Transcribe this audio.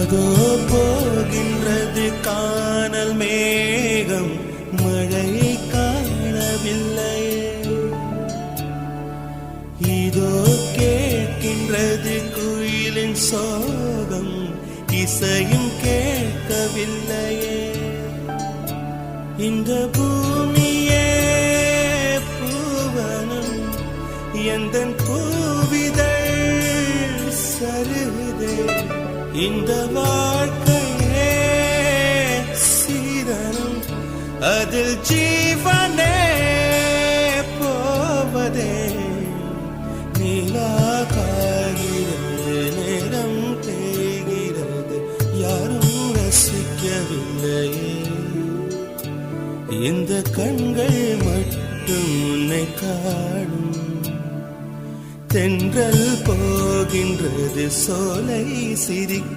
அதோ போகின்றது காணல் மேகம், மழையை காணவில்லை. இதோ கேட்கின்றது குயிலின் சோகம், இசையும் கேட்கவில்லையே. இந்த பூமியே பூவனம், எந்தன் பூவிதழ் சருகுதே. இந்த வாழ்க்கையே சீதனம், அதில் ஜீவனே போவதே. நிலா காய்கிறது, நேரம் தேய்கிறது, யாரும் ரசிக்கவில்லையே. இந்த கண்கள் மட்டும் உன்னை காணும். தென்றல் போகின்றது, சோலை சிரிக்கும்.